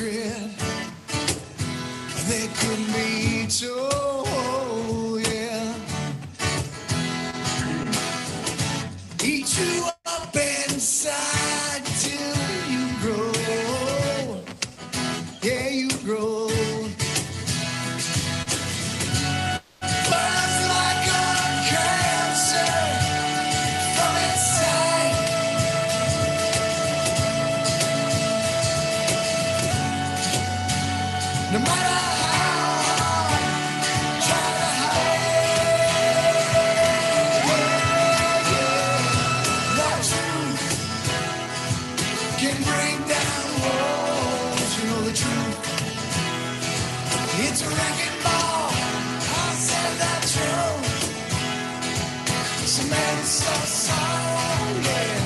secret that couldn't be told, yeah. Eat you up inside till you grow, yeah, you grow. Burns like a cancer from inside. No matter how hard, try to hide. The truth can bring down walls. You know the truth. It's a wrecking ball. I said that truth. Cement so sorrow, yeah.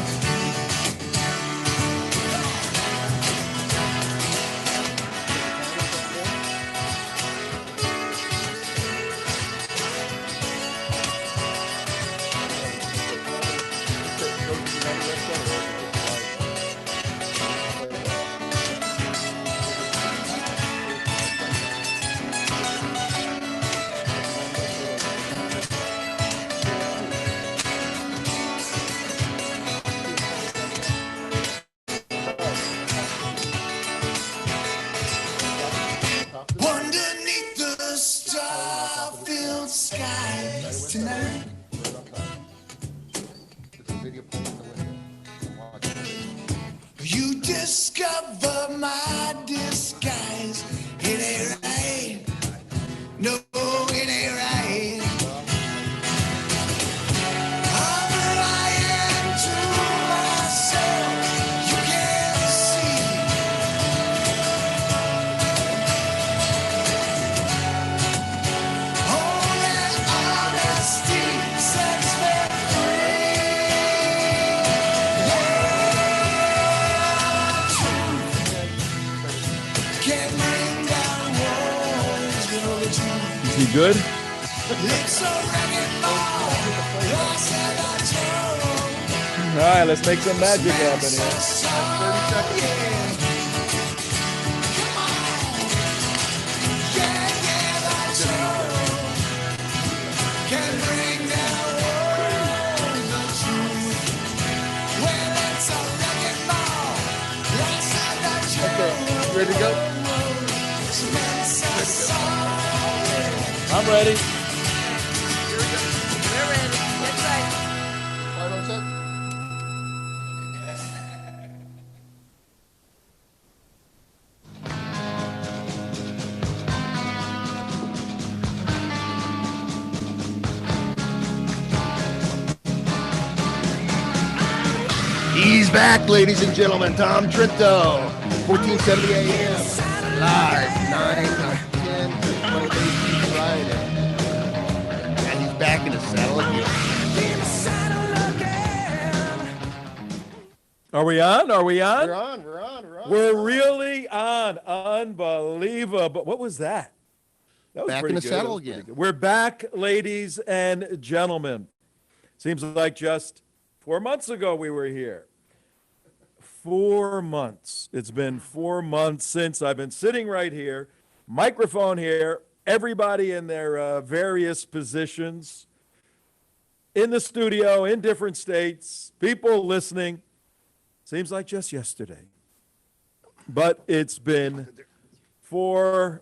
Underneath the star-filled skies tonight. You discover my disguise. It ain't right. No, it ain't right. I'm lying to myself. You can't see. Only honesty sets me free. Can't bring down walls, you know the truth. Is he good? It's a wrecking ball. I said that truth. All right, let's make some magic happen So here. sorry, yeah. Come on. Yeah, yeah, that's true. Can bring down walls, the truth. Well, it's a wrecking ball. I said that truth. Ready to go? So sorry. I'm ready. We're ready. That's right. He's back, ladies and gentlemen. Tom Trento, 1470 AM, live 9 to 10 Monday through Friday. And he's back in the saddle again. Are we on? Are we on? We're on, we're on, we're on. We're really on. Unbelievable. What was that? That was Back pretty in the good. saddle That was pretty again. good. We're back, ladies and gentlemen. Seems like just 4 months ago we were here. 4 months. It's been 4 months since I've been sitting right here, microphone here, everybody in their various positions in the studio, in different states, people listening. Seems like just yesterday. But it's been 4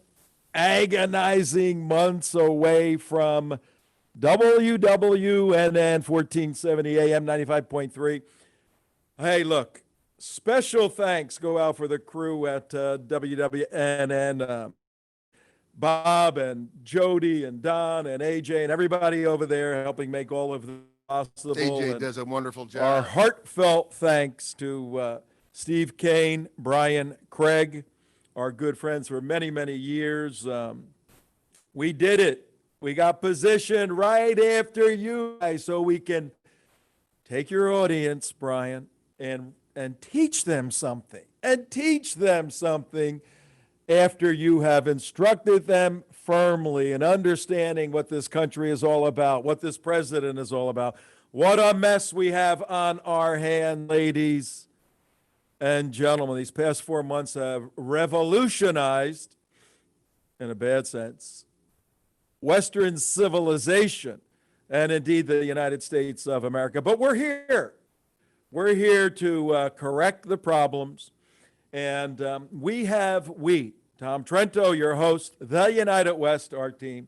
agonizing months away from WWNN 1470 AM 95.3. Hey, look, special thanks go out for the crew at WWNN, Bob and Jody and Don and AJ and everybody over there helping make all of this possible. AJ And does a wonderful job. our heartfelt thanks to Steve Kane, Brian Craig, our good friends for many, many years. We did it. We got positioned right after you guys so we can take your audience, Brian, and teach them something. And teach them something after you have instructed them firmly in understanding what this country is all about, what this president is all about. What a mess we have on our hand, ladies. and gentlemen, these past 4 months have revolutionized, in a bad sense, Western civilization and indeed the United States of America. But we're here. We're here to correct the problems. And Tom Trento, your host, the United West, our team,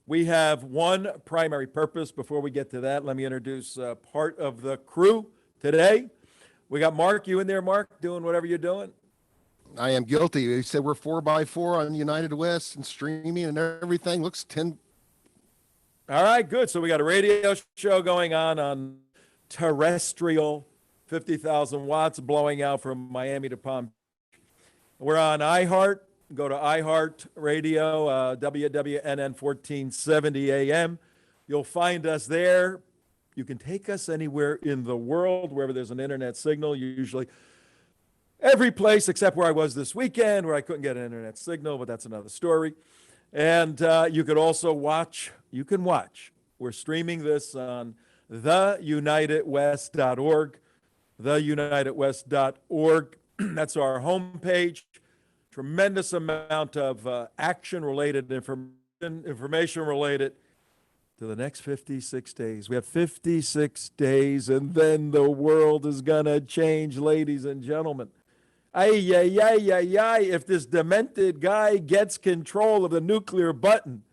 we have one primary purpose. Before we get to that, let me introduce part of the crew today. We got Mark. You in there, Mark, doing whatever you're doing? I am guilty. He said we're 4x4 on United West and streaming and everything. Looks 10. All right, good. So we got a radio show going on terrestrial, 50,000 watts blowing out from Miami to Palm Beach. We're on iHeart. Go to iHeart Radio, WWNN 1470 AM. You'll find us there. You can take us anywhere in the world, wherever there's an internet signal, usually every place except where I was this weekend, where I couldn't get an internet signal, but that's another story. And you could also watch, we're streaming this on theunitedwest.org, theunitedwest.org. That's our homepage. Tremendous amount of action-related information related to the next 56 days. We have 56 days, and then the world is going to change, ladies and gentlemen. If this demented guy gets control of the nuclear button.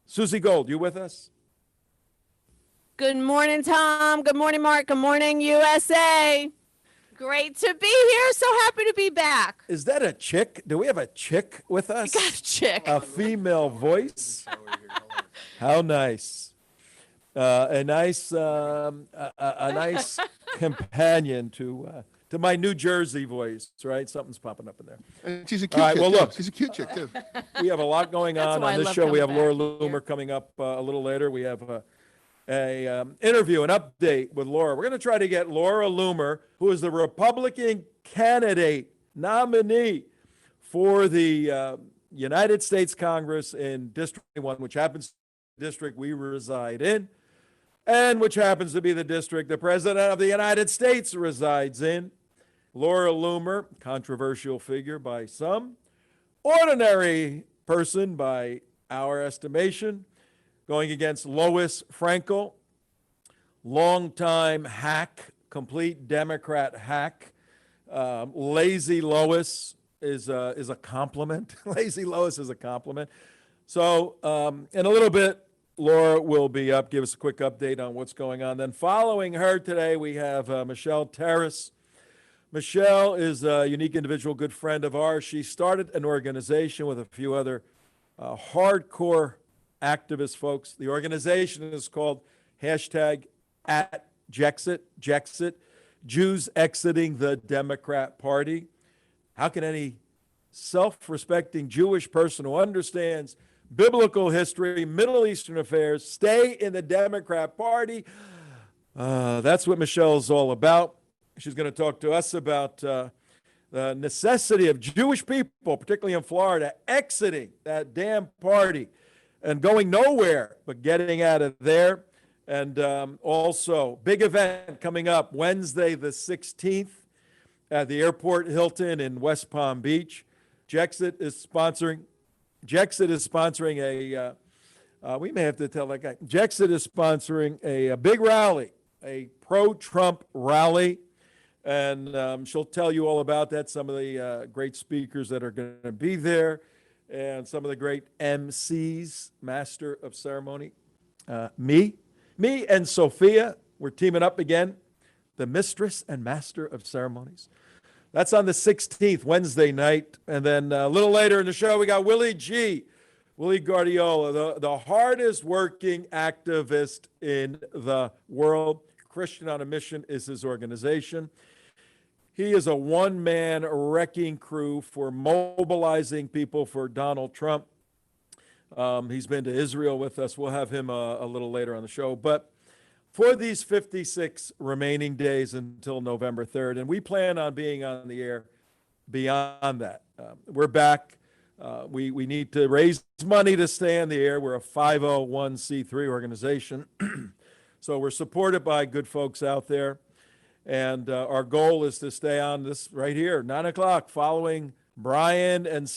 Susie Gold, you with us? Good morning, Tom. Good morning, Mark. Good morning, USA. Great to be here. So happy to be back. Is that a chick? Do we have a chick with us? We got a chick. A female voice? How nice. A nice companion to my New Jersey voice, right? Something's popping up in there. And she's a cute All right, chick. well, Too. look. She's a cute chick, too. We have a lot going on why I this love show. We have coming Laura back Loomer here. coming up a little later. We have a interview, an update with Laura. We're going to try to get Laura Loomer, who is the Republican candidate nominee for the United States Congress in District 1, which happens to be the district we reside in, and which happens to be the district the President of the United States resides in. Laura Loomer, controversial figure by some, ordinary person by our estimation, going against Lois Frankel, longtime hack, complete Democrat hack. Lazy Lois is a compliment. Lazy Lois is a compliment. So in a little bit, Laura will be up, give us a quick update on what's going on. Then following her today, we have Michelle Terris. Michelle is a unique individual, good friend of ours. She started an organization with a few other hardcore activist folks. The organization is called #JEXIT, JEXIT, Jews Exiting the Democrat Party. How can any self-respecting Jewish person who understands biblical history, Middle Eastern affairs, stay in the Democrat Party? That's what Michelle's all about. She's going to talk to us about the necessity of Jewish people, particularly in Florida, exiting that damn party and going nowhere but getting out of there. And also, big event coming up Wednesday the 16th at the Airport Hilton in West Palm Beach. JEXIT is sponsoring we may have to tell that guy. JEXIT is sponsoring a big rally, a pro-Trump rally. And she'll tell you all about that, some of the great speakers that are going to be there, and some of the great MCs, Master of Ceremony. Me and Sophia, we're teaming up again, the Mistress and Master of Ceremonies. That's on the 16th, Wednesday night. And then a little later in the show, we got Willy Guardiola, the hardest working activist in the world. Christian on a Mission is his organization. He is a one-man wrecking crew for mobilizing people for Donald Trump. He's been to Israel with us. We'll have him a little later on the show. But for these 56 remaining days until November 3rd, and we plan on being on the air beyond that. We're back. We need to raise money to stay on the air. We're a 501c3 organization. So we're supported by good folks out there. And our goal is to stay on this right here, 9 o'clock, following Brian and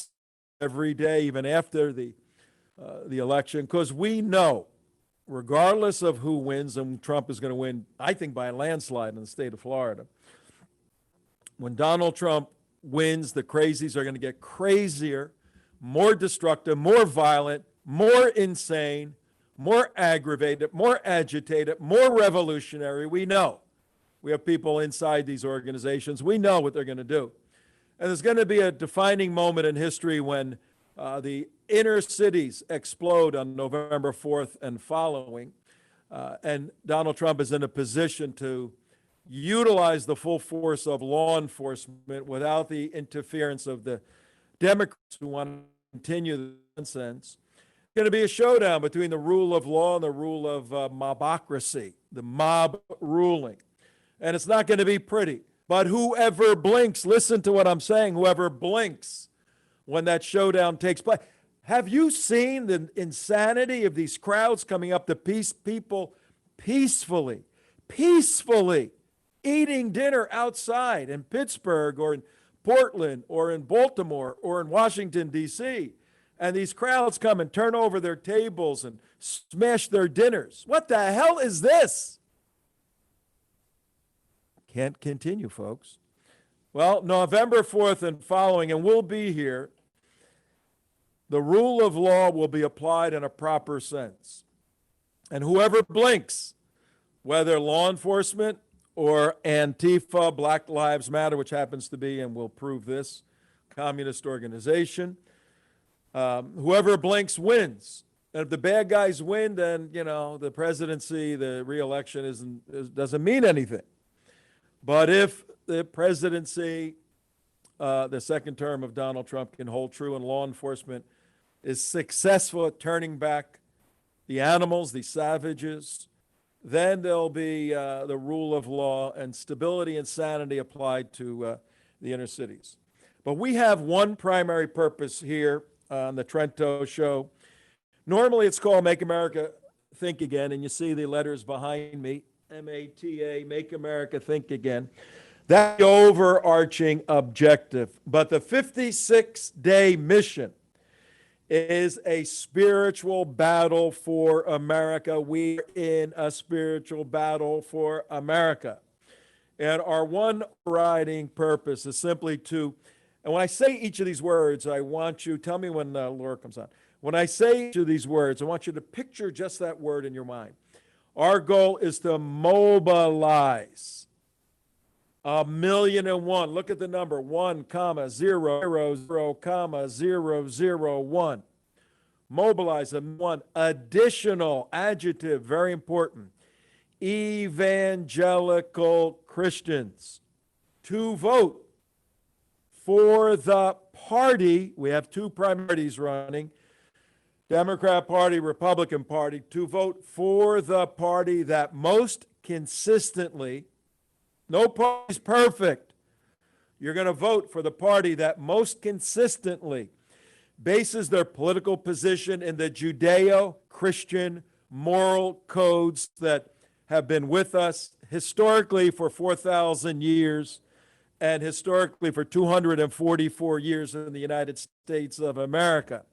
every day, even after the election, because we know, regardless of who wins, and Trump is going to win, I think, by a landslide in the state of Florida. When Donald Trump wins, the crazies are going to get crazier, more destructive, more violent, more insane, more aggravated, more agitated, more revolutionary. We know. We have people inside these organizations. We know what they're going to do. And there's going to be a defining moment in history when the inner cities explode on November 4th and following. And Donald Trump is in a position to utilize the full force of law enforcement without the interference of the Democrats who want to continue the nonsense. It's going to be a showdown between the rule of law and the rule of mobocracy, the mob ruling. And it's not going to be pretty. But whoever blinks, listen to what I'm saying, whoever blinks when that showdown takes place. Have you seen the insanity of these crowds coming up to people peacefully eating dinner outside in Pittsburgh or in Portland or in Baltimore or in Washington, D.C., and these crowds come and turn over their tables and smash their dinners? What the hell is this? Can't continue, folks. Well, November 4th and following, and we'll be here, the rule of law will be applied in a proper sense. And whoever blinks, whether law enforcement or Antifa, Black Lives Matter, which happens to be, and we'll prove this, communist organization, whoever blinks wins. And if the bad guys win, then, the presidency, the re-election doesn't mean anything. But if the presidency, the second term of Donald Trump can hold true and law enforcement is successful at turning back the animals, the savages, then there'll be the rule of law and stability and sanity applied to the inner cities. But we have one primary purpose here on the Trento show. Normally it's called Make America Think Again, and you see the letters behind me. MATA, Make America Think Again. That's the overarching objective. But the 56-day mission is a spiritual battle for America. We're in a spiritual battle for America. And our one overriding purpose is simply to, and when I say each of these words, I want you, tell me when Laura comes on. When I say each of these words, I want you to picture just that word in your mind. Our goal is to mobilize 1,000,001. Look at the number 1,000,001. Mobilize one additional adjective, very important, evangelical Christians to vote for the party. We have two primaries running. Democrat Party, Republican Party, to vote for the party that most consistently, no party's perfect, you're going to vote for the party that most consistently bases their political position in the Judeo-Christian moral codes that have been with us historically for 4,000 years and historically for 244 years in the United States of America.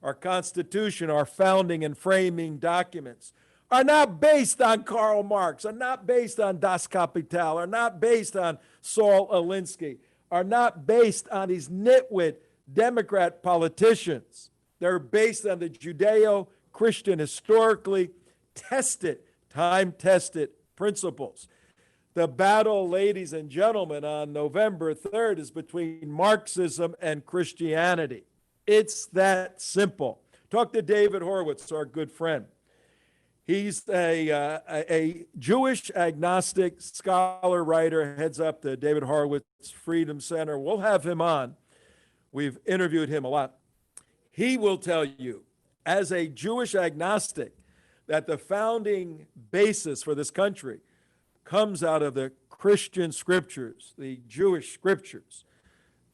Our Constitution, our founding and framing documents are not based on Karl Marx, are not based on Das Kapital, are not based on Saul Alinsky, are not based on these nitwit Democrat politicians. They're based on the Judeo-Christian, historically tested, time-tested principles. The battle, ladies and gentlemen, on November 3rd is between Marxism and Christianity. It's that simple. Talk to David Horowitz, our good friend. He's a Jewish agnostic scholar, writer, heads up the David Horowitz Freedom Center. We'll have him on. We've interviewed him a lot. He will tell you, as a Jewish agnostic, that the founding basis for this country comes out of the Christian scriptures, the Jewish scriptures.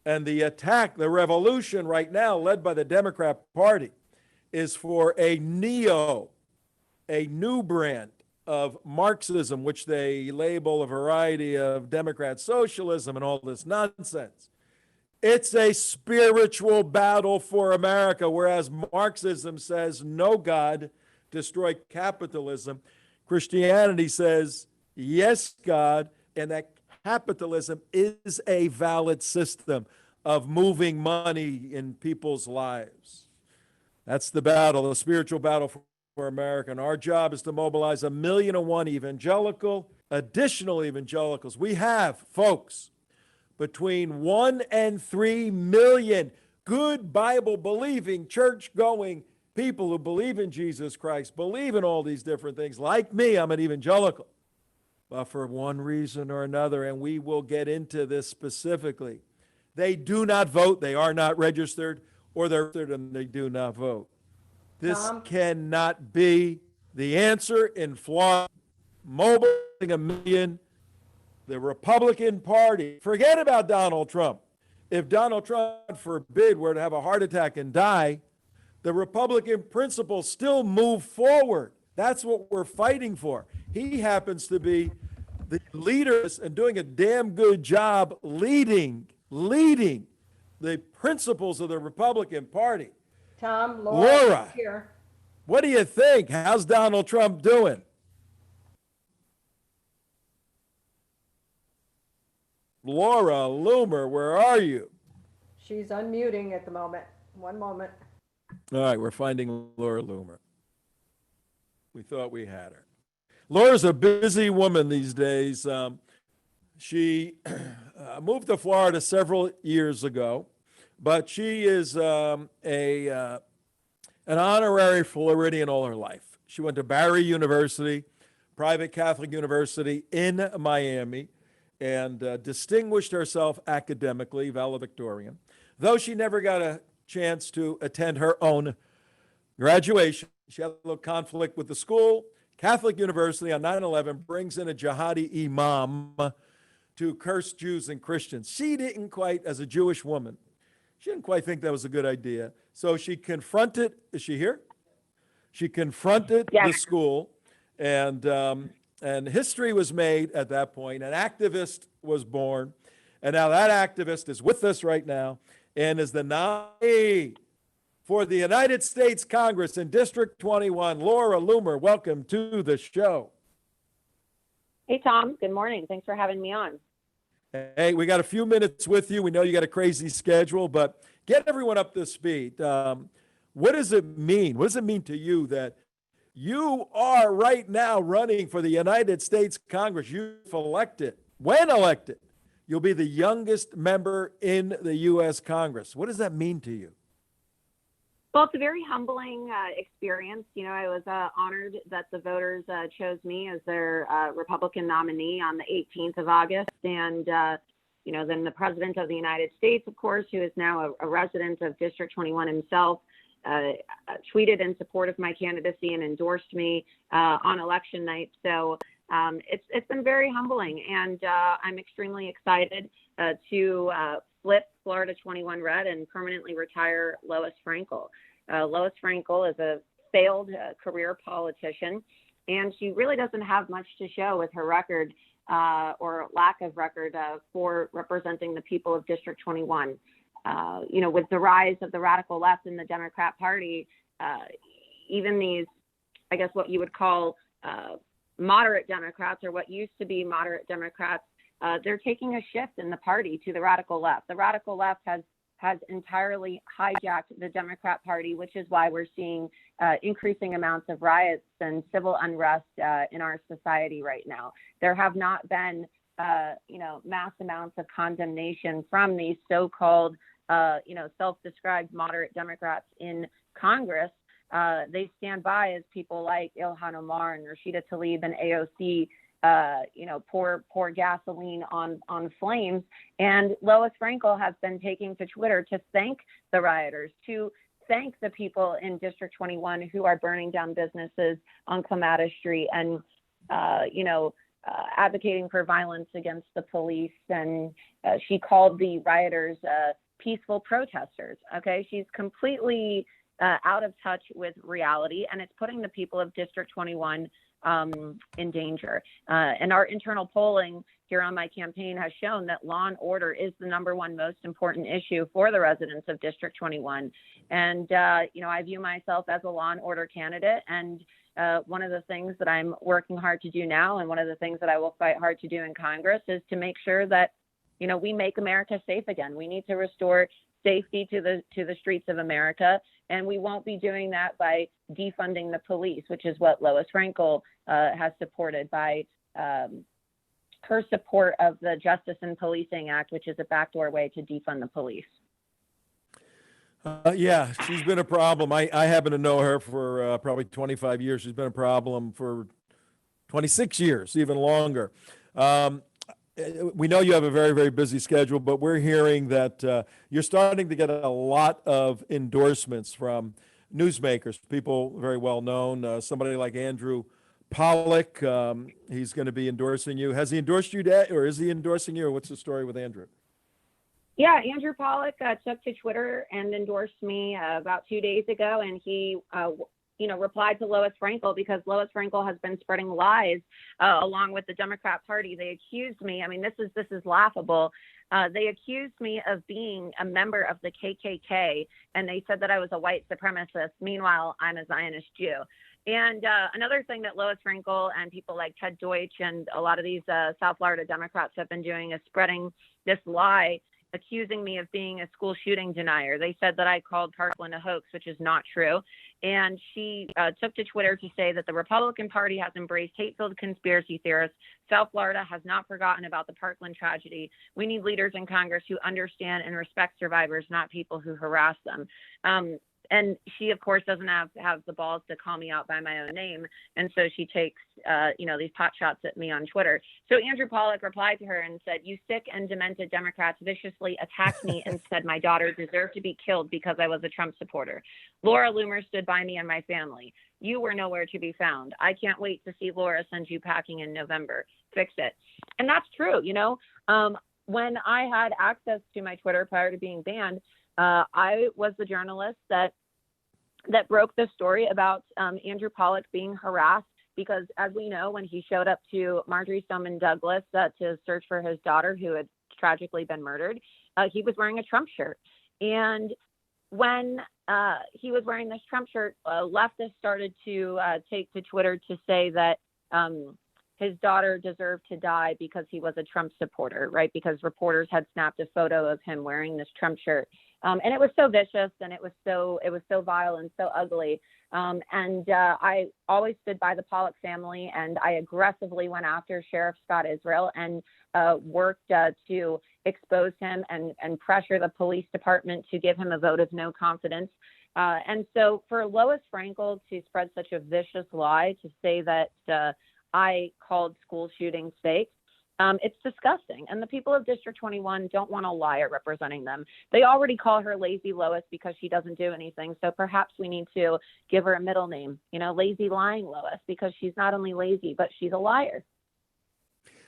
And the attack, the revolution right now, led by the Democrat Party, is for a new brand of Marxism, which they label a variety of Democrat socialism and all this nonsense. It's a spiritual battle for America, whereas Marxism says no God, destroy capitalism. Christianity says yes, God, and that capitalism is a valid system of moving money in people's lives. That's the battle, the spiritual battle for America. And our job is to mobilize 1,000,001 additional evangelicals. We have, folks, between 1 and 3 million good Bible-believing, church-going people who believe in Jesus Christ, believe in all these different things. Like me, I'm an evangelical. But for one reason or another, and we will get into this specifically, they do not vote, they are not registered, or they're registered and they do not vote. This cannot be the answer in Florida. Mobilizing 1 million. The Republican Party, forget about Donald Trump. If Donald Trump, forbid, were to have a heart attack and die, the Republican principles still move forward. That's what we're fighting for. He happens to be the leader and doing a damn good job leading the principles of the Republican Party. Tom, Laura, here. what do you think? How's Donald Trump doing? Laura Loomer, where are you? She's unmuting at the moment. One moment. All right, we're finding Laura Loomer. We thought we had her. Laura's a busy woman these days. She moved to Florida several years ago, but she is an honorary Floridian all her life. She went to Barry University, private Catholic university in Miami, and distinguished herself academically, valedictorian, though she never got a chance to attend her own graduation. She had a little conflict with the school. Catholic University on 9/11 brings in a jihadi imam to curse Jews and Christians. She didn't quite, as a Jewish woman, she didn't quite think that was a good idea. So she confronted, is she here? She confronted the school, and history was made at that point. An activist was born, and now that activist is with us right now and is the nominee for the United States Congress in District 21. Laura Loomer, welcome to the show. Hey, Tom. Good morning. Thanks for having me on. Hey, we got a few minutes with you. We know you got a crazy schedule, but get everyone up to speed. What does it mean? What does it mean to you that you are right now running for the United States Congress? You've elected. When elected, you'll be the youngest member in the U.S. Congress. What does that mean to you? Well, it's a very humbling experience. You know, I was honored that the voters chose me as their Republican nominee on the 18th of August. And, you know, then the President of the United States, of course, who is now a resident of District 21 himself, tweeted in support of my candidacy and endorsed me on election night. So it's been very humbling. And I'm extremely excited to flip Florida 21 red and permanently retire Lois Frankel. Lois Frankel is a failed career politician, and she really doesn't have much to show with her record or lack of record for representing the people of District 21. You know, with the rise of the radical left in the Democrat Party, even these, I guess what you would call moderate Democrats, or what used to be moderate Democrats, they're taking a shift in the party to the radical left. The radical left has entirely hijacked the Democrat Party, which is why we're seeing increasing amounts of riots and civil unrest in our society right now. There have not been, you know, mass amounts of condemnation from these so-called, you know, self-described moderate Democrats in Congress. They stand by as people like Ilhan Omar and Rashida Tlaib and AOC, you know, pour gasoline on flames. And Lois Frankel has been taking to Twitter to thank the rioters, to thank the people in District 21 who are burning down businesses on Clematis Street and, you know, advocating for violence against the police. And she called the rioters peaceful protesters. Okay, she's completely out of touch with reality, and it's putting the people of District 21 in danger. And our internal polling here on my campaign has shown that law and order is the #1 most important issue for the residents of District 21. And, I view myself as a law and order candidate. And one of the things that I'm working hard to do now, and one of the things that I will fight hard to do in Congress, is to make sure that, we make America safe again. We need to restore safety to the streets of America. And we won't be doing that by defunding the police, which is what Lois Frankel has supported by her support of the Justice and Policing Act, which is a backdoor way to defund the police. Yeah, she's been a problem. I happen to know her for probably 25 years. She's been a problem for 26 years, even longer. We know you have a very, very busy schedule, but we're hearing that you're starting to get a lot of endorsements from newsmakers, people very well known. Somebody like Andrew Pollock, he's going to be endorsing you. Has he endorsed you yet, or is he endorsing you, or what's the story with Andrew? Yeah, Andrew Pollock took to Twitter and endorsed me about 2 days ago, and he, replied to Lois Frankel because Lois Frankel has been spreading lies along with the Democrat Party. They accused me. I mean, this is laughable. They accused me of being a member of the KKK, and they said that I was a white supremacist. Meanwhile, I'm a Zionist Jew. And another thing that Lois Frankel and people like Ted Deutsch and a lot of these South Florida Democrats have been doing is spreading this lie, accusing me of being a school shooting denier. They said that I called Parkland a hoax, which is not true. And she took to Twitter to say that the Republican Party has embraced hate-filled conspiracy theorists. South Florida has not forgotten about the Parkland tragedy. We need leaders in Congress who understand and respect survivors, not people who harass them. And she, of course, doesn't have the balls to call me out by my own name. And so she takes, these pot shots at me on Twitter. So Andrew Pollock replied to her and said, "You sick and demented Democrats viciously attacked me and said my daughter deserved to be killed because I was a Trump supporter. Laura Loomer stood by me and my family. You were nowhere to be found. I can't wait to see Laura send you packing in November. Fix it." And that's true. When I had access to my Twitter prior to being banned, I was the journalist that broke the story about Andrew Pollock being harassed because, as we know, when he showed up to Marjorie Stoneman Douglas to search for his daughter who had tragically been murdered, he was wearing a Trump shirt. And when he was wearing this Trump shirt, leftists started to take to Twitter to say that his daughter deserved to die because he was a Trump supporter, right? Because reporters had snapped a photo of him wearing this Trump shirt. And it was so vicious and it was so vile and so ugly. I always stood by the Pollock family, and I aggressively went after Sheriff Scott Israel and worked to expose him and pressure the police department to give him a vote of no confidence. And so for Lois Frankel to spread such a vicious lie, to say that I called school shootings fake, it's disgusting. And the people of District 21 don't want a liar representing them. They already call her Lazy Lois because she doesn't do anything. So perhaps we need to give her a middle name, Lazy Lying Lois, because she's not only lazy, but she's a liar.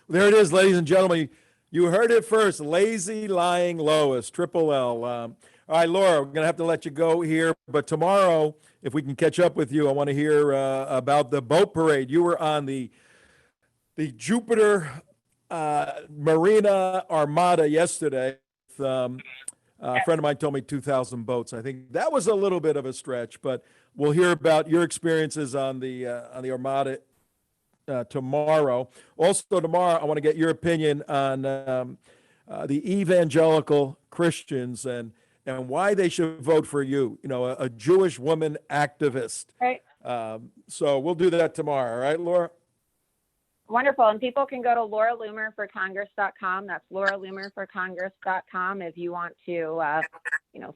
There it is, ladies and gentlemen. You heard it first. Lazy Lying Lois, Triple L. All right, Laura, we're going to have to let you go here. But tomorrow, if we can catch up with you, I want to hear about the boat parade. You were on the Jupiter Marina Armada yesterday. A friend of mine told me 2,000 boats. I think that was a little bit of a stretch, but we'll hear about your experiences on the Armada tomorrow. Also tomorrow, I want to get your opinion on the evangelical Christians and why they should vote for you. A Jewish woman activist. Right. So we'll do that tomorrow. All right, Laura? Wonderful. And people can go to lauraloomerforcongress.com. That's lauraloomerforcongress.com if you want to,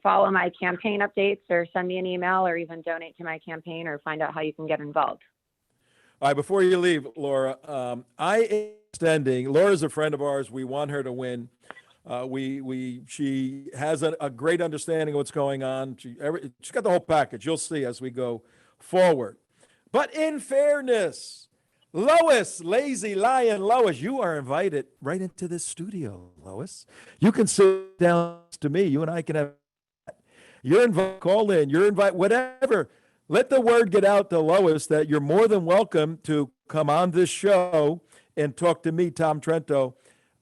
follow my campaign updates or send me an email or even donate to my campaign or find out how you can get involved. All right, before you leave, Laura, I am extending. Laura's a friend of ours. We want her to win. She has a great understanding of what's going on. She's got the whole package. You'll see as we go forward. But in fairness, Lois, Lazy Lion Lois, you are invited right into this studio, Lois. You can sit down to me. You and I can have. You're invited. Call in. You're invited. Whatever. let the word get out to Lois that you're more than welcome to come on this show and talk to me, Tom Trento,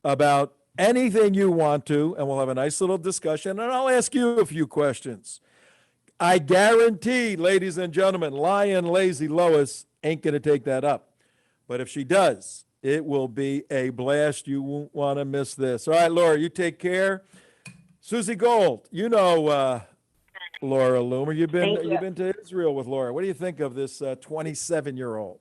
about anything you want to, and we'll have a nice little discussion, and I'll ask you a few questions. I guarantee, ladies and gentlemen, Lion Lazy Lois ain't going to take that up. But if she does, it will be a blast. You won't want to miss this. All right, Laura, you take care. Susie Gold, you know Laura Loomer. You've been to Israel with Laura. What do you think of this 27-year-old?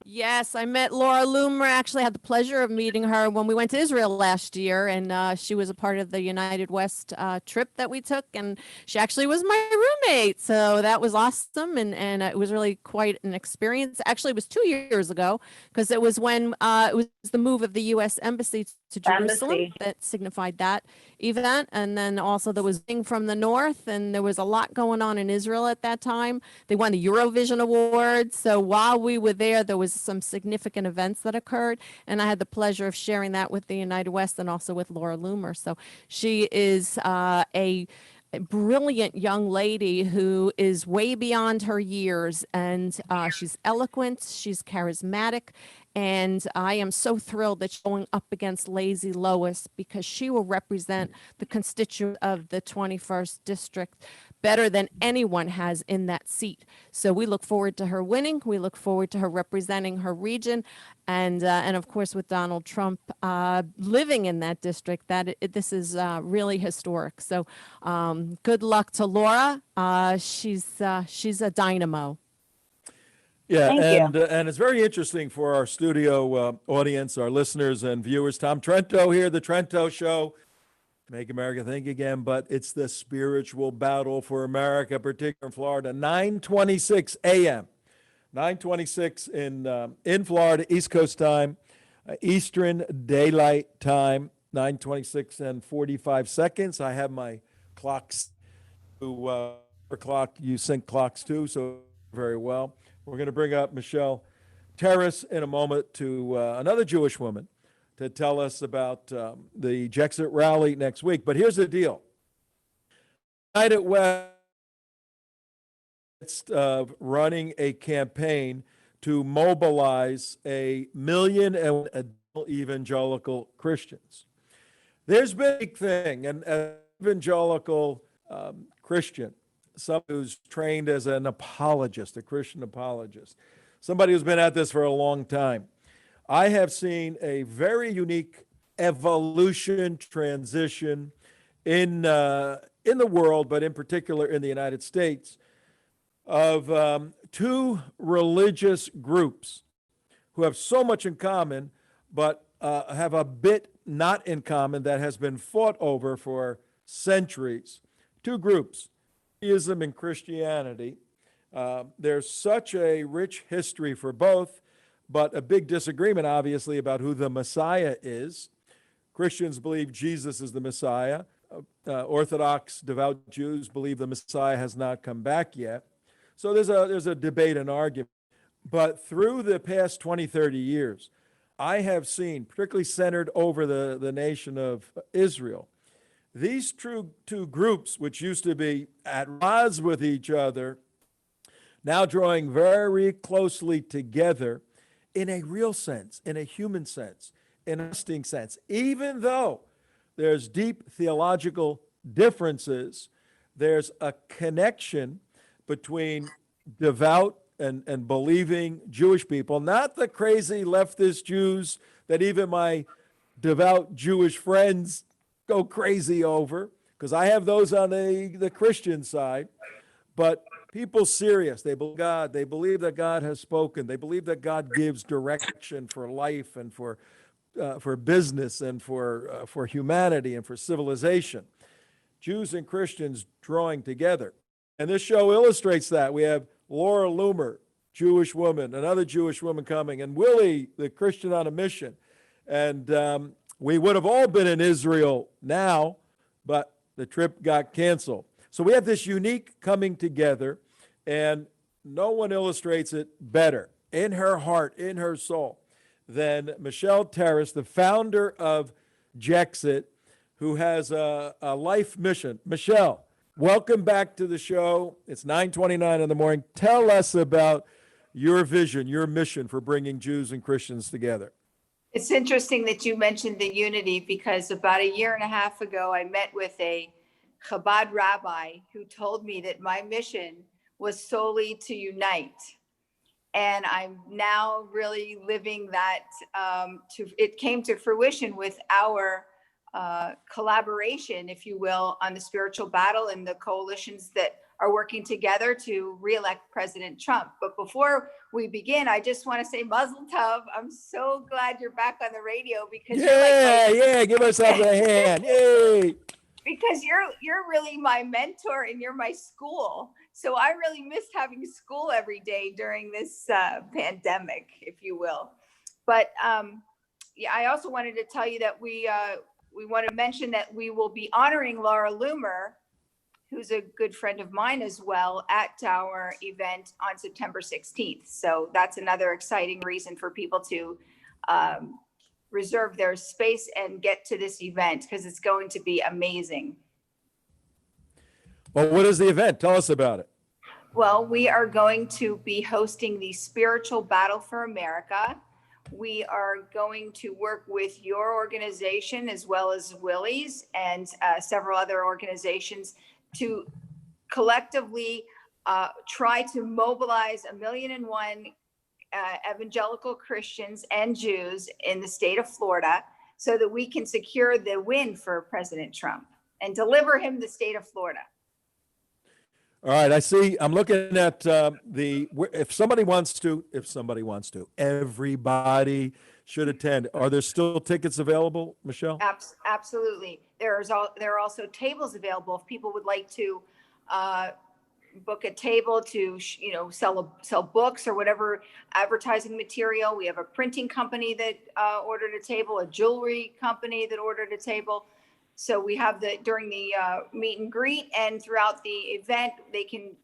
Yes, I met Laura Loomer. Actually, had the pleasure of meeting her when we went to Israel last year, and she was a part of the United West trip that we took, and she actually was my roommate. So that was awesome, and it was really quite an experience. Actually, it was 2 years ago because it was when it was the move of the U.S. Embassy to Jerusalem that signified that event, and then also there was Bing from the North, and there was a lot going on in Israel at that time. They won the Eurovision Awards, so while we were there was some significant events that occurred, and I had the pleasure of sharing that with the United West and also with Laura Loomer. So she is a brilliant young lady who is way beyond her years, and she's eloquent, she's charismatic, and I am so thrilled that she's going up against Lazy Lois because she will represent the constituent of the 21st district better than anyone has in that seat. So we look forward to her winning. We look forward to her representing her region, and of course with Donald Trump living in that district, this is really historic. So good luck to Laura. She's a dynamo. Yeah, and it's very interesting for our studio audience, our listeners and viewers. Tom Trento here, The Trento Show. Make America Think Again, but it's the spiritual battle for America, particularly in Florida. 9:26 a.m., 9:26 in Florida, East Coast time, Eastern Daylight Time, 9:26 and 45 seconds. I have my clocks to clock. You sync clocks too, so very well. We're going to bring up Michelle Terris in a moment to another Jewish woman to tell us about the JEXIT rally next week. But here's the deal. United West running a campaign to mobilize 1 million evangelical Christians. There's been a big thing, an evangelical Christian, someone who's trained as an apologist, a Christian apologist, somebody who's been at this for a long time. I have seen a very unique evolution, transition in the world, but in particular in the United States, of two religious groups who have so much in common, but have a bit not in common that has been fought over for centuries. Two groups, Judaism and Christianity. There's such a rich history for both, but a big disagreement, obviously, about who the Messiah is. Christians believe Jesus is the Messiah. Orthodox devout Jews believe the Messiah has not come back yet. So there's a debate and argument. But through the past 20, 30 years, I have seen, particularly centered over the nation of Israel, these two groups, which used to be at odds with each other, now drawing very closely together in a real sense, in a human sense, in a lasting sense. Even though there's deep theological differences, there's a connection between devout and believing Jewish people, not the crazy leftist Jews that even my devout Jewish friends go crazy over, because I have those on the Christian side, but people serious. They believe God. They believe that God has spoken. They believe that God gives direction for life and for business and for humanity and for civilization. Jews and Christians drawing together. And this show illustrates that. We have Laura Loomer, Jewish woman, another Jewish woman coming, and Willy, the Christian on a mission. And we would have all been in Israel now, but the trip got canceled. So we have this unique coming together, and no one illustrates it better in her heart, in her soul, than Michelle Terris, the founder of JEXIT, who has a life mission. Michelle, welcome back to the show. It's 9:29 in the morning. Tell us about your vision, your mission for bringing Jews and Christians together. It's interesting that you mentioned the unity because about a year and a half ago, I met with a Chabad rabbi who told me that my mission was solely to unite. And I'm now really living that. It came to fruition with our collaboration, if you will, on the spiritual battle and the coalitions that are working together to reelect President Trump. But before we begin, I just want to say Mazel Tov. I'm so glad you're back on the radio because Give us a hand. Yay. Because you're really my mentor and you're my school. So I really missed having school every day during this pandemic, if you will. But yeah, I also wanted to tell you that we want to mention that we will be honoring Laura Loomer, who's a good friend of mine as well, at our event on September 16th. So that's another exciting reason for people to reserve their space and get to this event because it's going to be amazing. Well, what is the event? Tell us about it. Well, we are going to be hosting the Spiritual Battle for America. We are going to work with your organization as well as Willy's and several other organizations to collectively try to mobilize 1,000,001 evangelical Christians and Jews in the state of Florida so that we can secure the win for President Trump and deliver him the state of Florida. All right, I see. I'm looking at if somebody wants to, everybody should attend. Are there still tickets available, Michelle? Absolutely. There are also tables available if people would like to book a table to sell books or whatever advertising material. We have a printing company that ordered a table, a jewelry company that ordered a table. So we have during the meet and greet and throughout the event, they can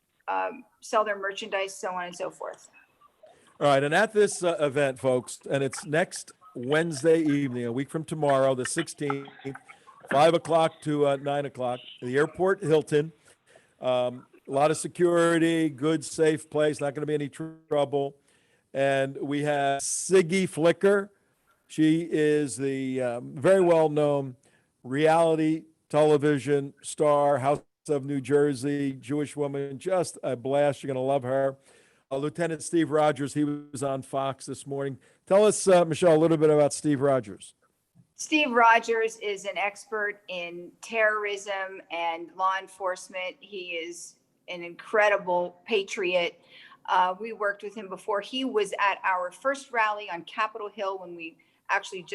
sell their merchandise, so on and so forth. All right, and at this event, folks, and it's next Wednesday evening, a week from tomorrow, the 16th, 5 o'clock to 9 o'clock, the Airport Hilton. A lot of security, good, safe place, not going to be any trouble. And we have Siggy Flicker. She is the very well-known reality television star, House of New Jersey, Jewish woman, just a blast. You're going to love her. Lieutenant Steve Rogers, he was on Fox this morning. Tell us, Michelle, a little bit about Steve Rogers. Steve Rogers is an expert in terrorism and law enforcement. He is an incredible patriot. We worked with him before. He was at our first rally on Capitol Hill when we actually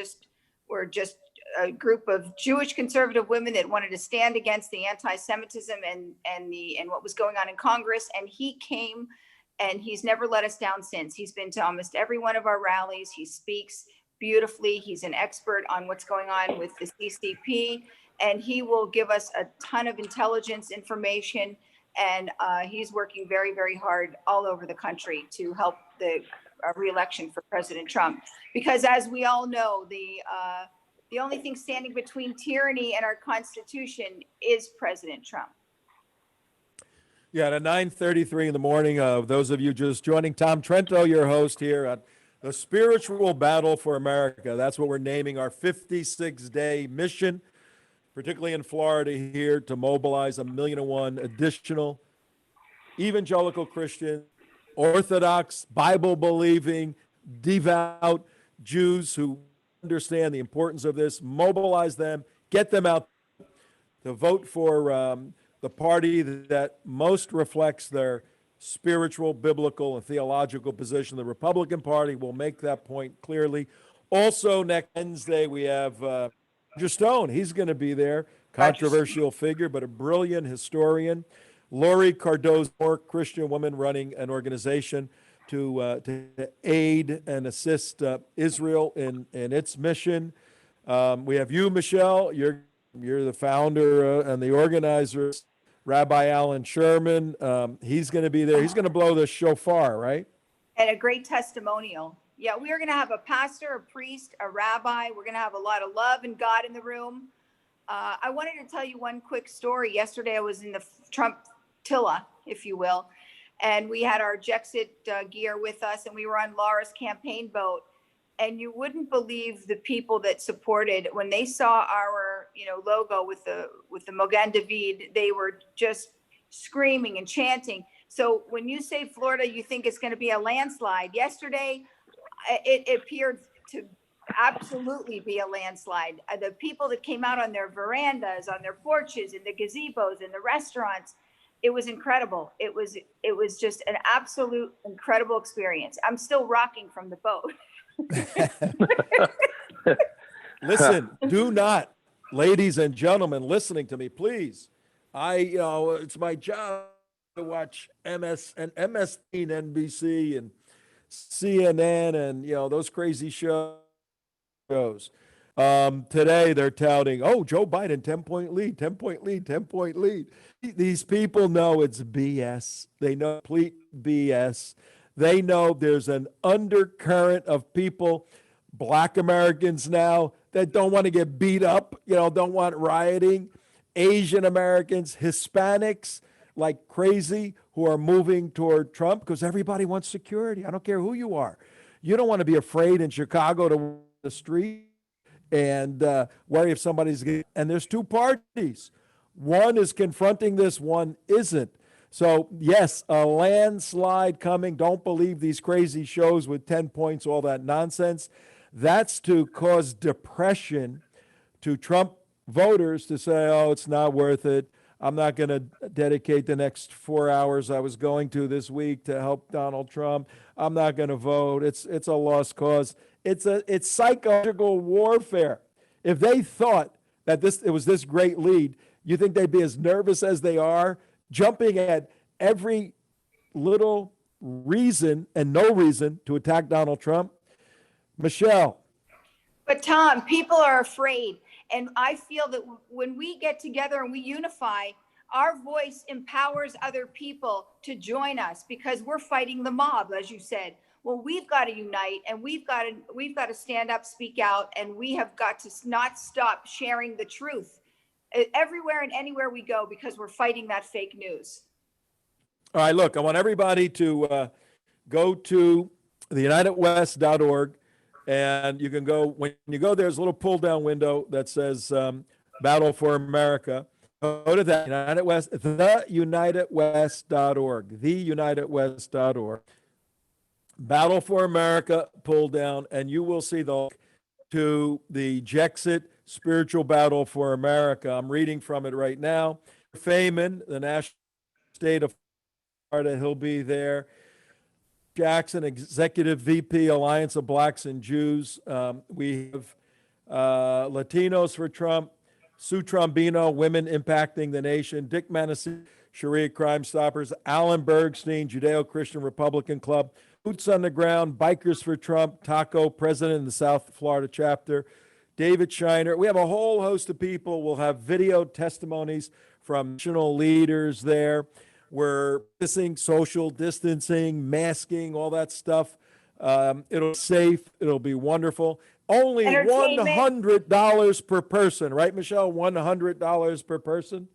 were just a group of Jewish conservative women that wanted to stand against the anti-Semitism and what was going on in Congress. And he came and he's never let us down since. He's been to almost every one of our rallies. He speaks beautifully. He's an expert on what's going on with the CCP, and he will give us a ton of intelligence information. And he's working very, very hard all over the country to help the re-election for President Trump. Because as we all know, the only thing standing between tyranny and our Constitution is President Trump. Yeah, at 9:33 in the morning, those of you just joining, Tom Trento, your host here at the Spiritual Battle for America. That's what we're naming our 56-day mission, particularly in Florida here, to mobilize 1,000,001 additional evangelical Christian, Orthodox, Bible-believing, devout Jews who understand the importance of this, mobilize them, get them out to vote for the party that most reflects their spiritual, biblical, and theological position. The Republican Party will make that point clearly. Also, next Wednesday, we have Roger Stone. He's going to be there. Controversial figure, but a brilliant historian. Lori Cardozo, Christian woman running an organization to aid and assist Israel in its mission. We have you, Michelle. You're the founder and the organizer. Rabbi Alan Sherman, he's going to be there. He's going to blow the shofar, right? And a great testimonial. Yeah, we are going to have a pastor, a priest, a rabbi. We're going to have a lot of love and God in the room. I wanted to tell you one quick story. Yesterday, I was in the Trump Tilla, if you will, and we had our JEXIT gear with us, and we were on Laura's campaign boat. And you wouldn't believe the people that supported when they saw our, logo with the Mogen David. They were just screaming and chanting. So when you say Florida, you think it's going to be a landslide. Yesterday, it appeared to absolutely be a landslide. The people that came out on their verandas, on their porches, in the gazebos, in the restaurants, it was incredible. It was just an absolute incredible experience. I'm still rocking from the boat. Listen, do not, ladies and gentlemen, listening to me, please. It's my job to watch MS and NBC and CNN and those crazy shows. Today they're touting, Joe Biden 10-point lead, 10-point lead, 10-point lead. These people know it's BS. They know complete BS. They know there's an undercurrent of people, Black Americans now, that don't want to get beat up, don't want rioting. Asian Americans, Hispanics, like crazy, who are moving toward Trump because everybody wants security. I don't care who you are. You don't want to be afraid in Chicago to walk the street and worry if somebody's getting. And there's two parties. One is confronting this, one isn't. So, yes, a landslide coming. Don't believe these crazy shows with 10 points, all that nonsense. That's to cause depression to Trump voters to say, it's not worth it. I'm not going to dedicate the next 4 hours I was going to this week to help Donald Trump. I'm not going to vote. It's a lost cause. It's psychological warfare. If they thought that it was this great lead, you think they'd be as nervous as they are, jumping at every little reason and no reason to attack Donald Trump? Michelle. But Tom, people are afraid. And I feel that when we get together and we unify, our voice empowers other people to join us because we're fighting the mob, as you said. Well, we've got to unite and we've got to stand up, speak out, and we have got to not stop sharing the truth everywhere and anywhere we go because we're fighting that fake news. All right, look, I want everybody to go to theunitedwest.org. And you can go, when you go, there's a little pull down window that says Battle for America. Go to that, United West, theunitedwest.org, theunitedwest.org. Battle for America, pull down, and you will see the link to the JEXIT Spiritual Battle for America. I'm reading from it right now. Feynman, the national state of Florida, he'll be there. Jackson, Executive VP, Alliance of Blacks and Jews. We have Latinos for Trump, Sue Trombino, Women Impacting the Nation, Dick Manassi, Sharia Crime Stoppers, Alan Bergstein, Judeo-Christian Republican Club, Boots on the Ground, Bikers for Trump, Taco, President in the South Florida chapter, David Shiner. We have a whole host of people. We'll have video testimonies from national leaders there. We're missing social distancing, masking, all that stuff. It'll be safe. It'll be wonderful. Only $100 per person, right, Michelle? $100 per person?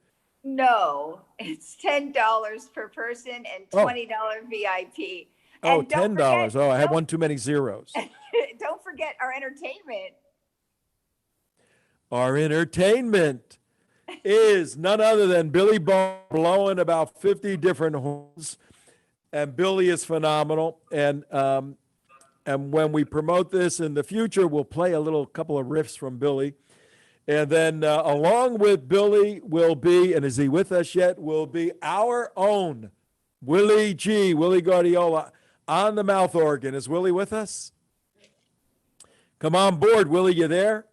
No, it's $10 per person and $20 VIP. And $10. I had one too many zeros. Don't forget our entertainment. Our entertainment is none other than Billy Bones blowing about 50 different horns, and Billy is phenomenal. And when we promote this in the future, we'll play a couple of riffs from Billy, and then along with Billy will be, and is he with us yet? Will be our own Willy Guardiola on the mouth organ. Is Willy with us? Come on board, Willy. You there?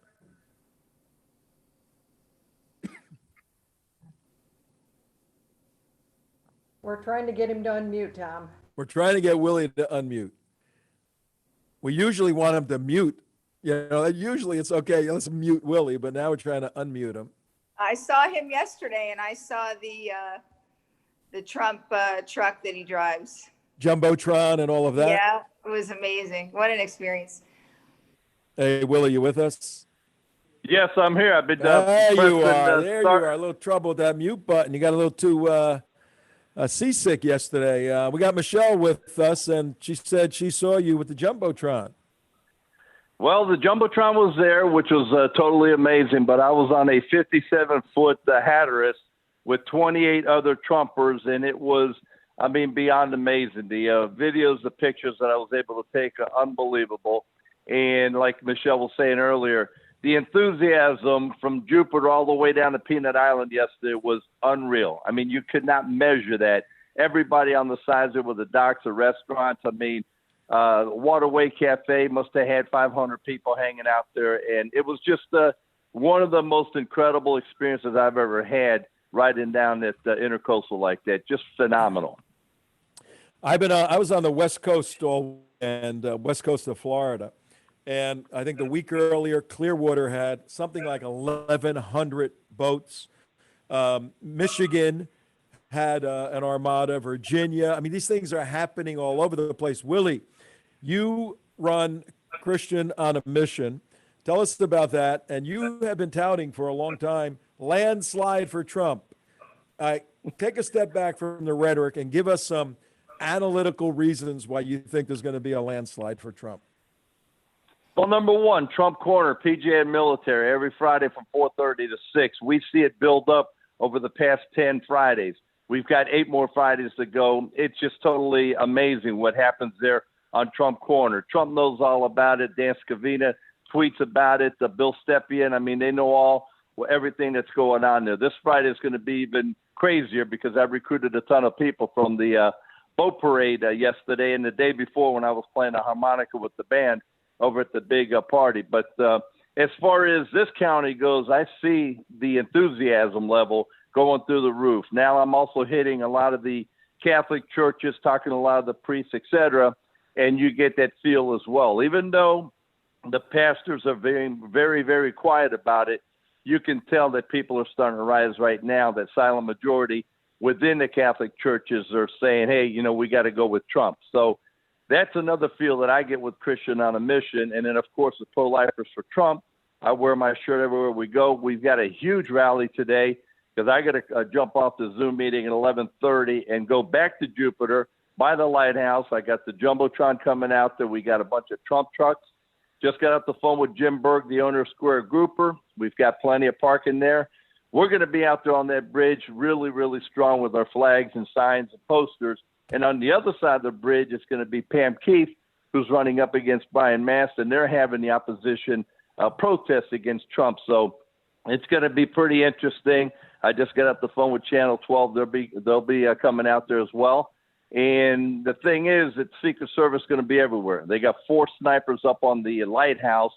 We're trying to get him to unmute, Tom. We're trying to get Willy to unmute. We usually want him to mute. Usually it's okay, let's mute Willy, but now we're trying to unmute him. I saw him yesterday, and I saw the Trump truck that he drives. Jumbotron and all of that. Yeah, it was amazing. What an experience. Hey, Willy, you with us? Yes, I'm here. I've been There you pressing, are. There start- you are. A little trouble with that mute button. You got a little too seasick yesterday. We got Michelle with us, and she said she saw you with the Jumbotron. Well, the Jumbotron was there, which was totally amazing, but I was on a 57-foot Hatteras with 28 other Trumpers, and it was, I mean, beyond amazing. The videos, the pictures that I was able to take are unbelievable. And like Michelle was saying earlier, the enthusiasm from Jupiter all the way down to Peanut Island yesterday was unreal. I mean, you could not measure that. Everybody on the sides there with the docks, the restaurants. I mean, Waterway Cafe must have had 500 people hanging out there. And it was just one of the most incredible experiences I've ever had riding down that intercoastal like that. Just phenomenal. I was on the West Coast West Coast of Florida. And I think the week earlier, Clearwater had something like 1,100 boats. Michigan had an armada. Virginia. I mean, these things are happening all over the place. Willy, you run Christian on a Mission. Tell us about that. And you have been touting for a long time, landslide for Trump. Take a step back from the rhetoric and give us some analytical reasons why you think there's going to be a landslide for Trump. Well, number one, Trump Corner, PGA and Military, every Friday from 4:30 to 6. We see it build up over the past 10 Fridays. We've got 8 more Fridays to go. It's just totally amazing what happens there on Trump Corner. Trump knows all about it. Dan Scavina tweets about it. Bill Stepien, I mean, they know everything that's going on there. This Friday is going to be even crazier because I've recruited a ton of people from the boat parade yesterday and the day before when I was playing a harmonica with the band over at the big party. But as far as this county goes, I see the enthusiasm level going through the roof. Now I'm also hitting a lot of the Catholic churches, talking to a lot of the priests, etc., and you get that feel as well. Even though the pastors are very, very, very quiet about it, you can tell that people are starting to rise right now. That silent majority within the Catholic churches are saying, hey, you know, we got to go with Trump. So that's another feel that I get with Christian on a Mission. And then, of course, the Pro-Lifers for Trump. I wear my shirt everywhere we go. We've got a huge rally today because I got to jump off the Zoom meeting at 11:30 and go back to Jupiter by the lighthouse. I got the Jumbotron coming out there. We got a bunch of Trump trucks. Just got off the phone with Jim Berg, the owner of Square Grouper. We've got plenty of parking there. We're going to be out there on that bridge really, really strong with our flags and signs and posters. And on the other side of the bridge, it's going to be Pam Keith, who's running up against Brian Mast, and they're having the opposition protest against Trump. So it's going to be pretty interesting. I just got off the phone with Channel 12. They'll be coming out there as well. And the thing is that Secret Service is going to be everywhere. They got 4 snipers up on the lighthouse,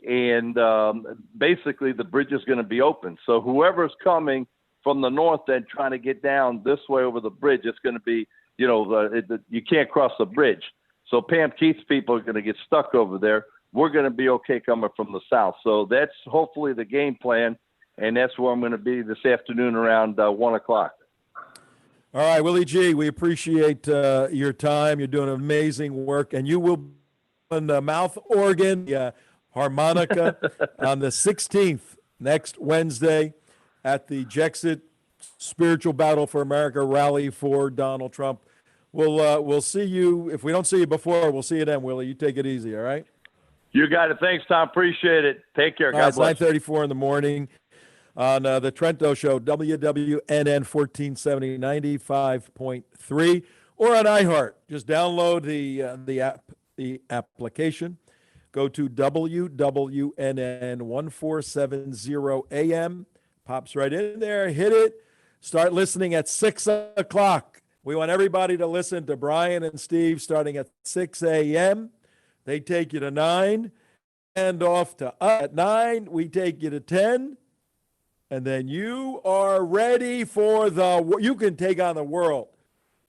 and basically the bridge is going to be open. So whoever's coming from the north end trying to get down this way over the bridge, it's going to be, you know, you can't cross the bridge. So Pam Keith's people are going to get stuck over there. We're going to be okay coming from the south. So that's hopefully the game plan, and that's where I'm going to be this afternoon around 1 o'clock. All right, Willie G., we appreciate your time. You're doing amazing work, and you will on the mouth organ, harmonica on the 16th, next Wednesday, at the JEXIT Spiritual Battle for America rally for Donald Trump. We'll see you. If we don't see you before, we'll see you then, Willie. You take it easy, all right? You got it. Thanks, Tom. Appreciate it. Take care. God bless. It's 9:34 in the morning on the Trento Show, WWNN 1470 95.3, or on iHeart. Just download the application. Go to WWNN 1470 AM. Pops right in there. Hit it. Start listening at 6 o'clock. We want everybody to listen to Brian and Steve starting at 6 a.m. They take you to 9, and off to us at 9. We take you to 10. And then you are ready for you can take on the world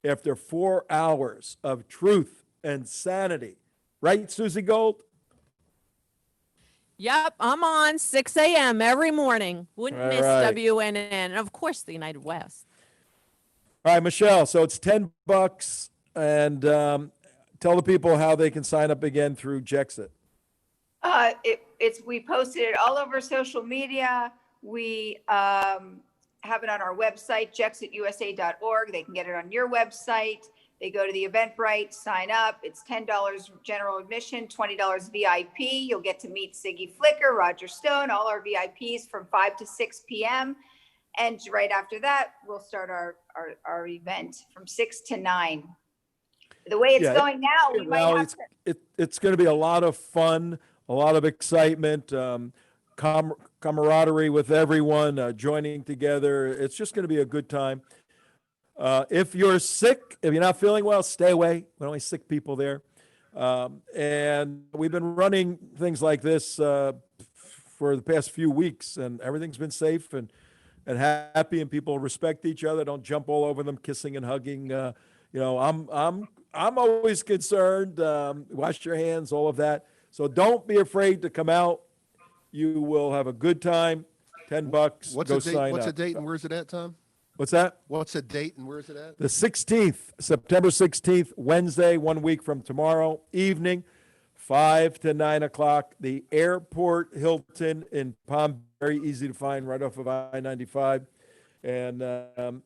after 4 hours of truth and sanity. Right, Susie Gold? Yep, I'm on 6 a.m. every morning. Wouldn't miss right. WNN. And of course, the United West. All right, Michelle. So it's $10, and tell the people how they can sign up again through JEXIT. We posted it all over social media. We have it on our website, jexitusa.org. They can get it on your website. They go to the Eventbrite, sign up. It's $10 general admission, $20 VIP. You'll get to meet Siggy Flicker, Roger Stone, all our VIPs from 5 to 6 p.m. And right after that, we'll start our event from 6 to 9. The way it's going now, we might have to. It's going to be a lot of fun, a lot of excitement, camaraderie with everyone, joining together. It's just going to be a good time. If you're sick, if you're not feeling well, stay away. We're only sick people there. And we've been running things like this for the past few weeks, and everything's been safe and happy, and people respect each other. Don't jump all over them, kissing and hugging. I'm always concerned. Wash your hands, all of that. So don't be afraid to come out. You will have a good time. $10. What's Go the date? sign What's up. the date and where's it at, Tom? What's that? What's the date and where's it at? The 16th, September 16th, Wednesday, 1 week from tomorrow evening, 5 to 9 o'clock. The Airport Hilton in Palm, very easy to find right off of I-95. And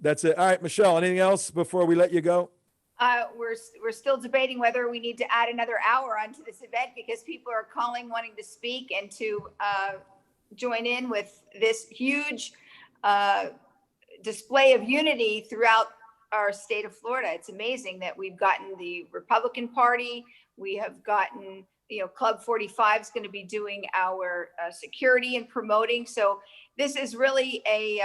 that's it. All right, Michelle, anything else before we let you go? We're still debating whether we need to add another hour onto this event because people are calling, wanting to speak and to join in with this huge display of unity throughout our state of Florida. It's amazing that we've gotten the Republican Party. We have gotten, Club 45 is going to be doing our security and promoting. So this is really a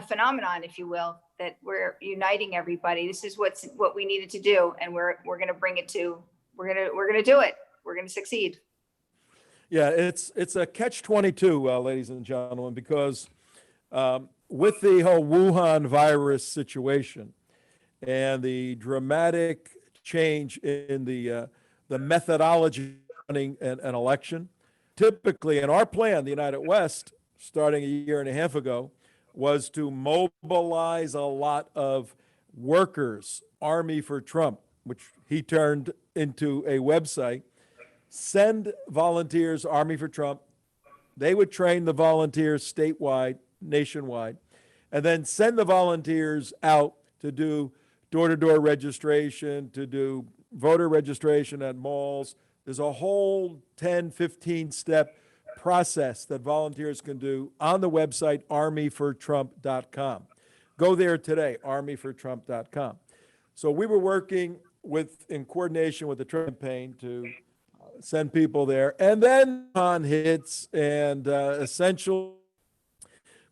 phenomenon, if you will, that we're uniting everybody. This is what we needed to do, and we're going to bring it to. We're going to do it. We're going to succeed. Yeah, it's a catch-22, ladies and gentlemen, because with the whole Wuhan virus situation and the dramatic change in the methodology running an election, typically in our plan, the United West, starting a year and a half ago, was to mobilize a lot of workers, Army for Trump, which he turned into a website, send volunteers, Army for Trump. They would train the volunteers statewide, nationwide, and then send the volunteers out to do door-to-door registration, to do voter registration at malls. There's a whole 10, 15-step process that volunteers can do on the website armyfortrump.com. Go there today, armyfortrump.com. So we were working in coordination with the Trump campaign to send people there, and then on hits and essential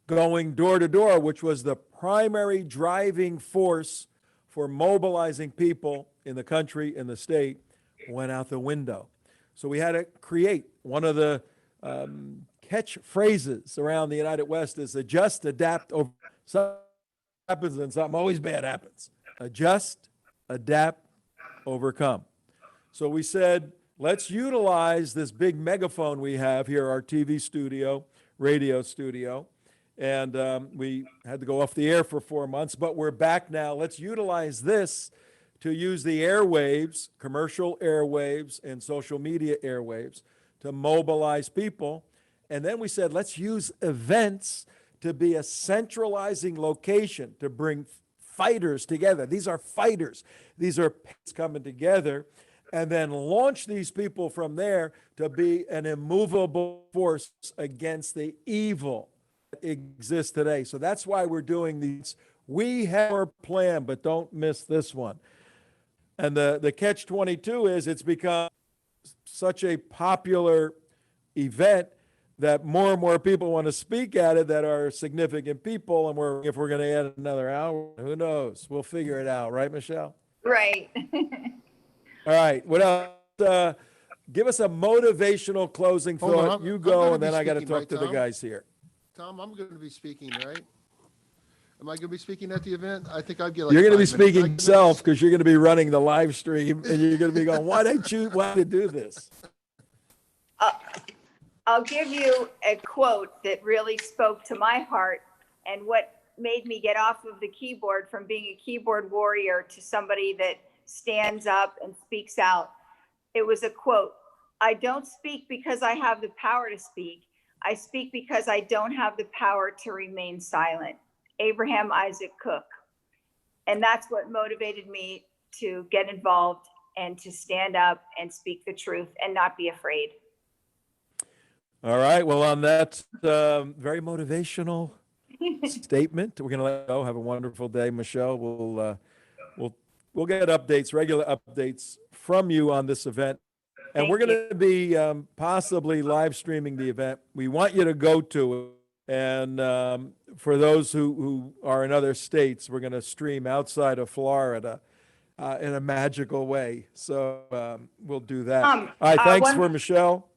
going door to door, which was the primary driving force for mobilizing people in the country, in the state, went out the window. So we had to create one of the catchphrases around the United West is adjust, adapt, over. Something happens and something always bad happens. Adjust, adapt, overcome. So we said, let's utilize this big megaphone we have here, our TV studio, radio studio. And we had to go off the air for 4 months, but we're back now. Let's utilize this to use the airwaves, commercial airwaves and social media airwaves to mobilize people. And then we said, let's use events to be a centralizing location to bring fighters together. These are fighters. These are coming together, and then launch these people from there to be an immovable force against the evil that exists today. So that's why we're doing these. We have our plan, but don't miss this one. And the catch-22 is it's become such a popular event that more and more people want to speak at it that are significant people. And if we're going to add another hour, who knows? We'll figure it out. Right, Michelle? Right. All right. What else? Give us a motivational closing thought. You go, and then I got to talk to the guys here. Tom, I'm going to be speaking, right? Am I going to be speaking at the event? I think I'd get like You're going to be 5 minutes. speaking yourself because you're going to be running the live stream, and you're going to be going, why did I choose? Why did I do this? I'll give you a quote that really spoke to my heart and what made me get off of the keyboard from being a keyboard warrior to somebody that stands up and speaks out. It was a quote. I don't speak because I have the power to speak. I speak because I don't have the power to remain silent. Abraham Isaac Cook. And that's what motivated me to get involved and to stand up and speak the truth and not be afraid. All right. Well, on that very motivational statement, we're going to let you go. Have a wonderful day, Michelle. We'll get updates, regular updates from you on this event. And we're going to be possibly live streaming the event. We want you to go to it. And for those who are in other states, we're going to stream outside of Florida in a magical way. So we'll do that. All right. Thanks for Michelle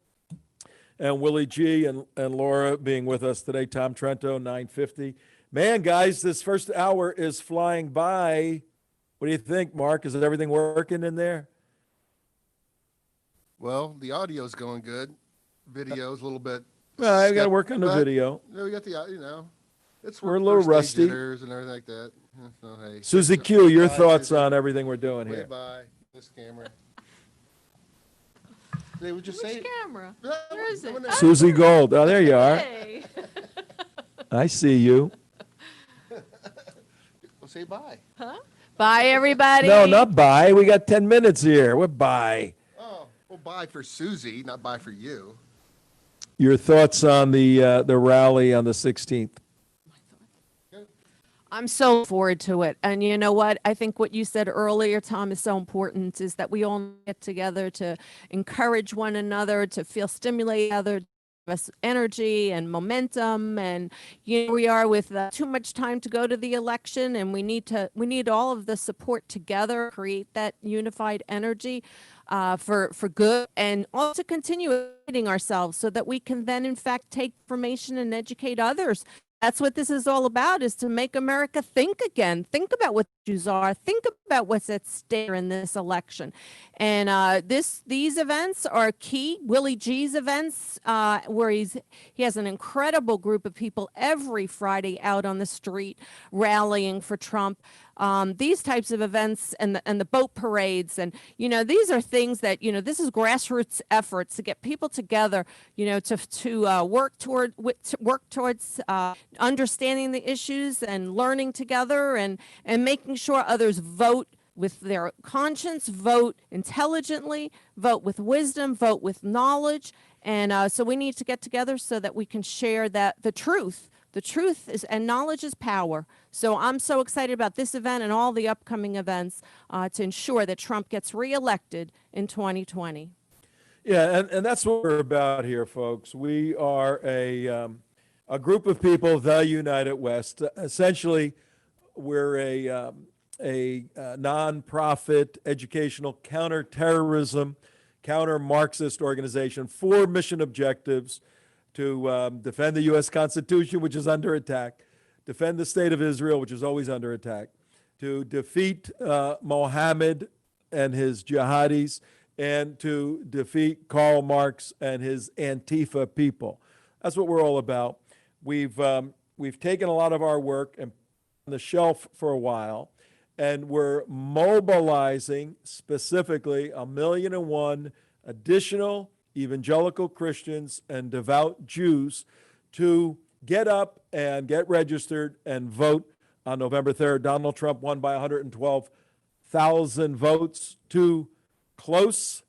and Willie G and Laura being with us today. Tom Trento, 950. Man, guys, this first hour is flying by. What do you think, Mark? Is everything working in there? Well, the audio's going good. Video's a little bit. Well, I got to work on the video. We got the, we're a little rusty. Jitters and everything like that. So, hey, Susie Q, your thoughts on everything we're doing here? Bye. This camera. They would just Which say camera? Where is it? Susie Gold. Oh, there you are. Hey. I see you. Well, say bye. Huh? Bye, everybody. No, not bye. We got 10 minutes here. What bye? Oh, well, bye for Susie, not bye for you. Your thoughts on the rally on the 16th? I'm so forward to it. And you know what? I think what you said earlier, Tom, is so important, is that we all get together to encourage one another, to feel stimulated, other us energy and momentum. And we are with too much time to go to the election, and we need all of the support together, create that unified energy for good, and also continue educating ourselves so that we can then in fact take information and educate others. That's what this is all about, is to make America think again. Think about what issues are. Think about what's at stake in this election. And these events are key. Willie G's events, where he has an incredible group of people every Friday out on the street rallying for Trump. These types of events and the boat parades, and these are things that this is grassroots efforts to get people together, to work towards understanding the issues and learning together, and making sure others vote with their conscience, vote intelligently, vote with wisdom, vote with knowledge. And so we need to get together so that we can share that the truth is, and knowledge is power. So I'm so excited about this event and all the upcoming events to ensure that Trump gets reelected in 2020. Yeah, and that's what we're about here, folks. We are a group of people, the United West. Essentially, we're a nonprofit educational counterterrorism, counter-Marxist organization, 4 mission objectives: to defend the U.S. Constitution, which is under attack, defend the state of Israel, which is always under attack, to defeat Mohammed and his jihadis, and to defeat Karl Marx and his Antifa people. That's what we're all about. We've taken a lot of our work and put it on the shelf for a while, and we're mobilizing specifically 1,000,001 additional evangelical Christians and devout Jews to get up and get registered and vote on November 3rd. Donald Trump won by 112,000 votes, too close,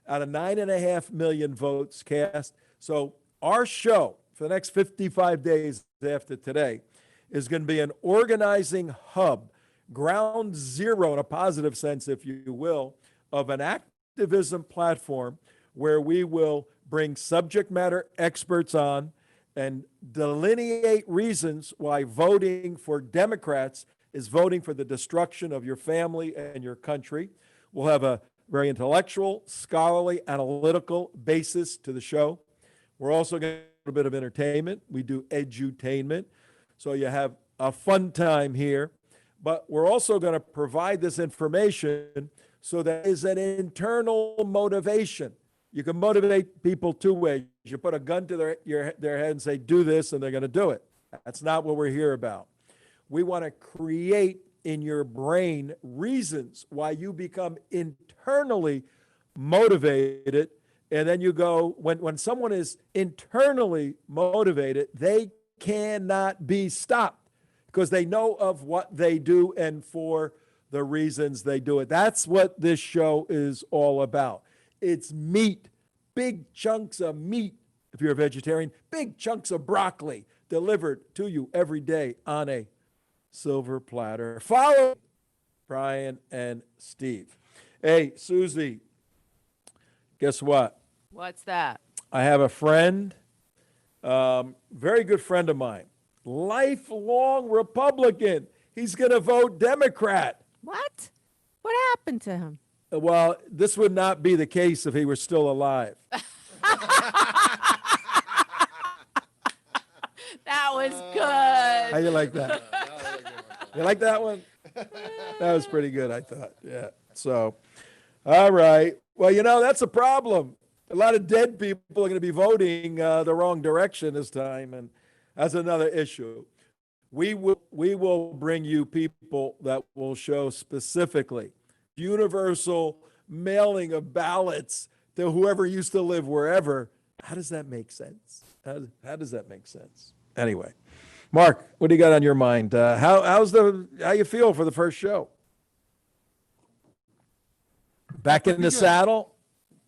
out of 9.5 million votes cast. So our show for the next 55 days after today is going to be an organizing hub, ground zero in a positive sense, if you will, of an activism platform where we will bring subject matter experts on and delineate reasons why voting for Democrats is voting for the destruction of your family and your country. We'll have a very intellectual, scholarly, analytical basis to the show. We're also going to have a little bit of entertainment. We do edutainment, so you have a fun time here. But we're also going to provide this information so that is an internal motivation. You can motivate people 2 ways. You put a gun to their head and say, do this, and they're going to do it. That's not what we're here about. We want to create in your brain reasons why you become internally motivated And then you go, when someone is internally motivated, they cannot be stopped because they know of what they do and for the reasons they do it. That's what this show is all about. It's meat, big chunks of meat, if you're a vegetarian, big chunks of broccoli delivered to you every day on a silver platter. Follow Brian and Steve. Hey, Susie, guess what? What's that? I have a friend, very good friend of mine, lifelong Republican. He's going to vote Democrat. What? What happened to him? Well, this would not be the case if he were still alive. That was good. How you like that? You like that one? That was pretty good, I thought. Yeah. So, all right. Well, that's a problem. A lot of dead people are going to be voting the wrong direction this time, and that's another issue. We will bring you people that will show specifically universal mailing of ballots to whoever used to live wherever. How does that make sense? How does that make sense? Anyway, Mark, what do you got on your mind? How you feel for the first show? Back in the saddle?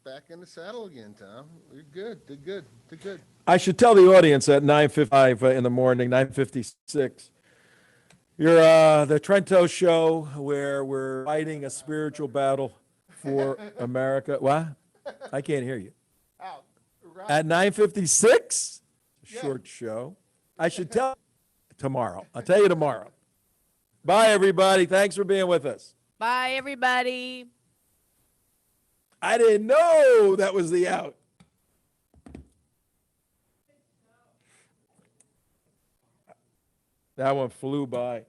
Back in the saddle again, Tom. You're good. Did good. Did good. I should tell the audience at 9:55 in the morning, 9:56. You're the Trento show where we're fighting a spiritual battle for America. What? I can't hear you. At 9:56? Short show. I should tell tomorrow. I'll tell you tomorrow. Bye, everybody. Thanks for being with us. Bye, everybody. I didn't know that was the out. That one flew by.